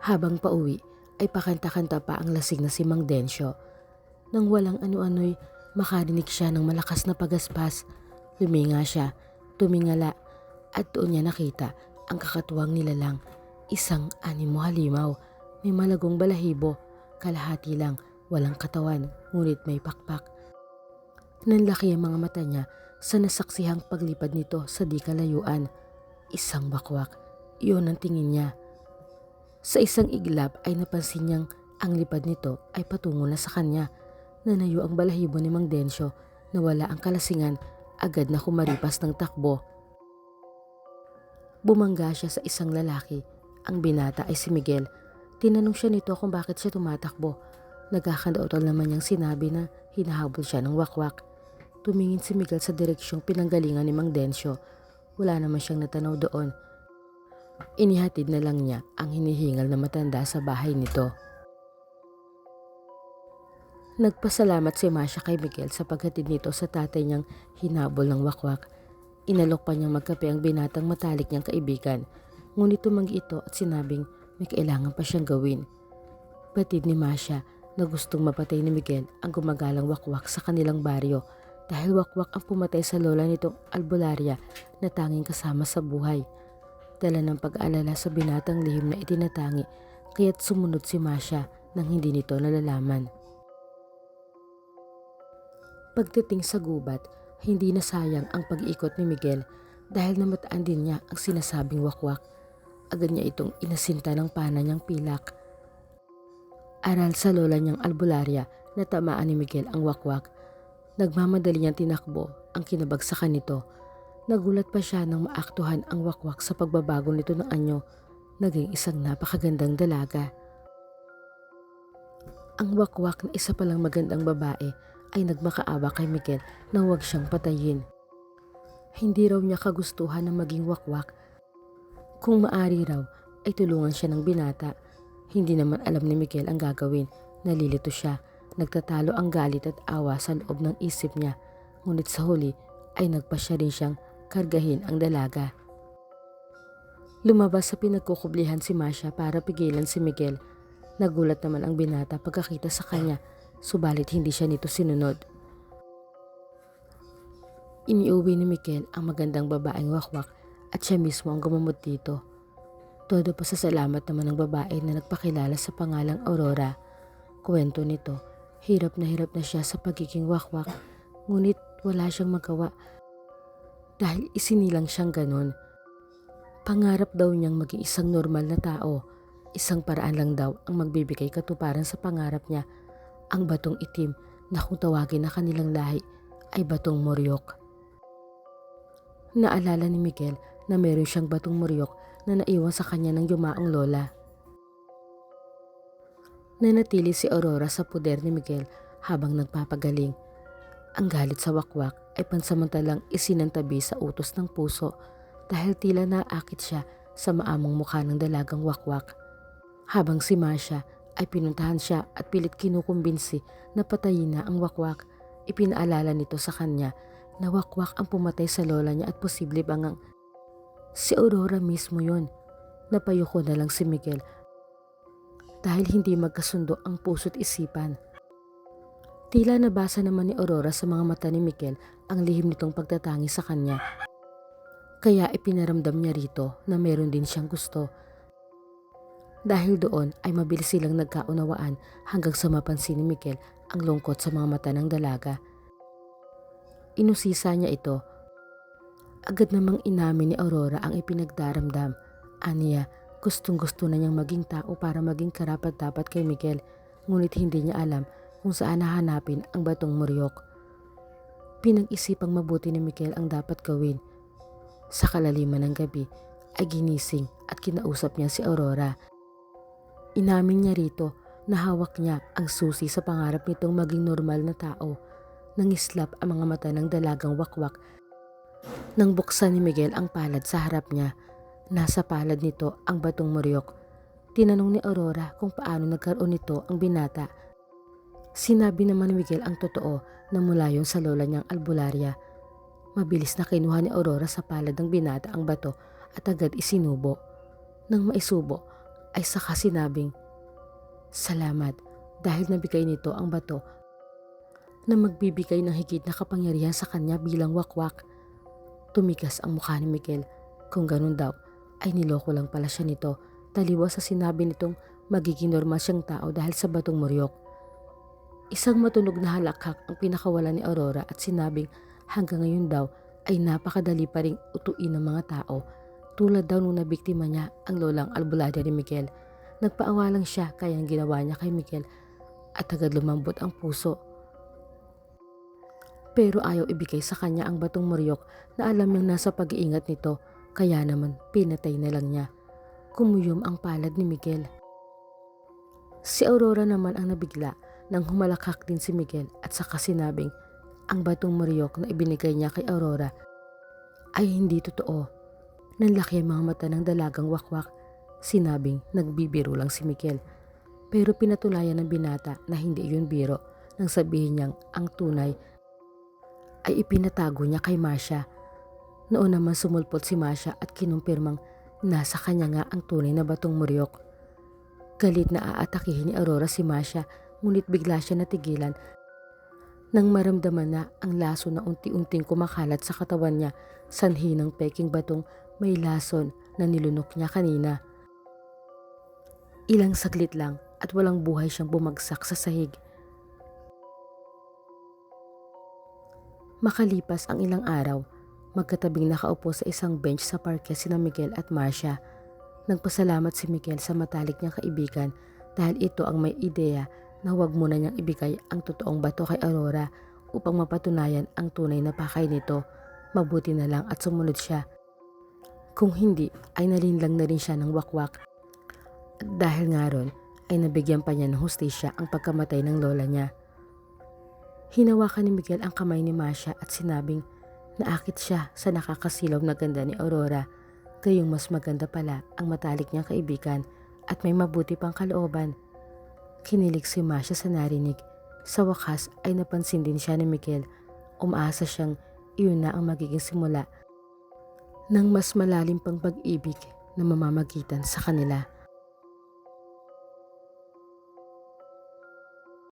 Habang pauwi ay pakanta-kanta pa ang lasing na si Mang Densyo. Nang walang ano-ano'y makarinig siya ng malakas na pagaspas. Luminga siya, tumingala at doon niya nakita ang kakatuwang nilalang. Isang animo halimaw, may malagong balahibo, kalahati lang, walang katawan, ngunit may pakpak. Nanlaki ang mga mata niya sa nasaksihang paglipad nito sa di kalayuan. Isang wakwak, iyon ang tingin niya. Sa isang iglap ay napansin niyang ang lipad nito ay patungo na sa kanya. Nanayo ang balahibo ni Mang Densyo na wala ang kalasingan, agad na kumaripas ng takbo. Bumangga siya sa isang lalaki. Ang binata ay si Miguel. Tinanong siya nito kung bakit siya tumatakbo. Nagkakandaotol naman niyang sinabi na hinahabol siya ng wakwak. Tumingin si Miguel sa direksyong pinanggalingan ni Mang Densyo. Wala naman siyang natanaw doon. Inihatid na lang niya ang hinihingal na matanda sa bahay nito. Nagpasalamat si Masya kay Miguel sa paghatid nito sa tatay niyang hinabol ng wakwak. Inalok pa niyang magkape ang binatang matalik niyang kaibigan. Ngunit tumanggi ito at sinabing may kailangan pa siyang gawin. Batid ni Masya na gustong mapatay ni Miguel ang gumagalang wakwak sa kanilang baryo dahil wakwak ang pumatay sa lola nitong albularya na tanging kasama sa buhay. Dala ng pag-aalala sa binatang lihim na itinatangi, kaya't sumunod si Masya nang hindi nito nalalaman. Pagdating sa gubat, hindi na sayang ang pag-ikot ni Miguel dahil namataan din niya ang sinasabing wakwak. Agad niya itong inasinta ng pana niyang pilak. Aral sa lola niyang albularya na tamaan ni Miguel ang wakwak. Nagmamadali niyang tinakbo ang kinabagsakan nito. Nagulat pa siya nang maaktuhan ang wakwak sa pagbabago nito ng anyo. Naging isang napakagandang dalaga. Ang wakwak na isa palang magandang babae ay nagmakaawa kay Miguel na huwag siyang patayin. Hindi raw niya kagustuhan na maging wakwak. Kung maari raw ay tulungan siya ng binata. Hindi naman alam ni Miguel ang gagawin. Nalilito siya. Nagtatalo ang galit at awa sa loob ng isip niya. Ngunit sa huli ay nagpasya rin siyang kargahin ang dalaga. Lumabas sa pinagkukublihan si Masya para pigilan si Miguel. Nagulat naman ang binata pagkakita sa kanya, subalit hindi siya nito sinunod. Iniuwi ni Miguel ang magandang babaeng wakwak at siya mismo ang gumamot dito. Todo pasasalamat naman ng babae na nagpakilala sa pangalang Aurora. Kwento nito, hirap na siya sa pagiging wakwak, ngunit wala siyang magawa dahil isinilang siyang ganon. Pangarap daw niyang maging isang normal na tao. Isang paraan lang daw ang magbibigay katuparan sa pangarap niya, ang batong itim na kung tawagin na kanilang lahi ay batong moryok. Naalala ni Miguel na meron siyang batong moryok na naiwan sa kanya ng yumaong lola. Nanatili si Aurora sa puder ni Miguel habang nagpapagaling. Ang galit sa wakwak ay pansamantalang isinantabi sa utos ng puso dahil tila naakit siya sa maamong mukha ng dalagang wakwak. Habang si Masya ay pinuntahan siya at pilit kinukumbinsi na patayin na ang wakwak, ipinaalala nito sa kanya na wakwak ang pumatay sa lola niya at posible bangang si Aurora mismo yon. Napayuko na lang si Miguel dahil hindi magkasundo ang puso't isipan. Tila nabasa naman ni Aurora sa mga mata ni Miguel ang lihim nitong pagtatangi sa kanya. Kaya ipinaramdam niya rito na meron din siyang gusto. Dahil doon ay mabilis silang nagkaunawaan hanggang sa mapansin ni Miguel ang lungkot sa mga mata ng dalaga. Inusisa niya ito. Agad namang inamin ni Aurora ang ipinagdaramdam. Aniya, gustong-gusto na niyang maging tao para maging karapat-dapat kay Miguel, ngunit hindi niya alam kung saan hahanapin ang batong moryok. Pinag-isipang mabuti ni Miguel ang dapat gawin. Sa kalaliman ng gabi ay ginising at kinausap niya si Aurora. Inamin niya rito na hawak niya ang susi sa pangarap nitong maging normal na tao. Nangislap ang mga mata ng dalagang wakwak. Nang buksan ni Miguel ang palad sa harap niya, nasa palad nito ang batong moryok. Tinanong ni Aurora kung paano nagkaroon nito ang binata. Sinabi naman ni Miguel ang totoo na mula yun sa lola niyang albularya. Mabilis na kinuha ni Aurora sa palad ng binata ang bato at agad isinubo. Nang maisubo ay saka sinabing, "Salamat dahil nabigay nito ang bato na magbibigay ng higit na kapangyarihan sa kanya bilang wakwak." Tumigas ang mukha ni Miguel. Kung ganun daw, ay niloko lang pala siya nito, taliwas sa sinabi nitong magiging normal siyang tao dahil sa batong muryok. Isang matunog na halakhak ang pinakawalan ni Aurora at sinabing hanggang ngayon daw ay napakadali pa ring utuin ng mga tao, tulad daw nung nabiktima niya ang lolang albularya ni Miguel. Nagpaawalang siya kaya ang ginawa niya kay Miguel at agad lumambot ang puso. Pero ayaw ibigay sa kanya ang batong muryok na alam niyang nasa pag-iingat nito, kaya naman pinatay na lang niya. Kumuyom ang palad ni Miguel. Si Aurora naman ang nabigla nang humalakhak din si Miguel at saka sinabing ang batong muryok na ibinigay niya kay Aurora ay hindi totoo. Nanlaki ang mga mata ng dalagang wakwak. Sinabing nagbibiro lang si Miguel. Pero pinatulayan ng binata na hindi yun biro nang sabihin niyang ang tunay ay ipinatago niya kay Marcia. Noon naman sumulpot si Marcia at kinumpirmang nasa kanya nga ang tunay na batong muryok. Galit na aatakihin ni Aurora si Marcia, ngunit bigla siya natigilan nang maramdaman na ang lason na unti-unting kumakalat sa katawan niya, sanhi ng peking batong may lason na nilunok niya kanina. Ilang saglit lang at walang buhay siyang bumagsak sa sahig. Makalipas ang ilang araw, magkatabing nakaupo sa isang bench sa parke sina Miguel at Marcia. Nagpasalamat si Miguel sa matalik niyang kaibigan dahil ito ang may ideya na huwag muna niyang ibigay ang totoong bato kay Aurora upang mapatunayan ang tunay na pakay nito. Mabuti na lang at sumunod siya. Kung hindi ay nalinlang na rin siya ng wakwak. Dahil nga ron ay nabigyan pa niya ng hustisya ang pagkamatay ng lola niya. Hinawakan ni Miguel ang kamay ni Marcia at sinabing naakit siya sa nakakasilaw na ganda ni Aurora. Gayong mas maganda pala ang matalik niyang kaibigan at may mabuti pang kalooban. Kinilig si Marcia sa narinig. Sa wakas ay napansin din siya ni Miguel. Umaasa siyang iyon na ang magiging simula ng mas malalim pang pag-ibig na mamamagitan sa kanila.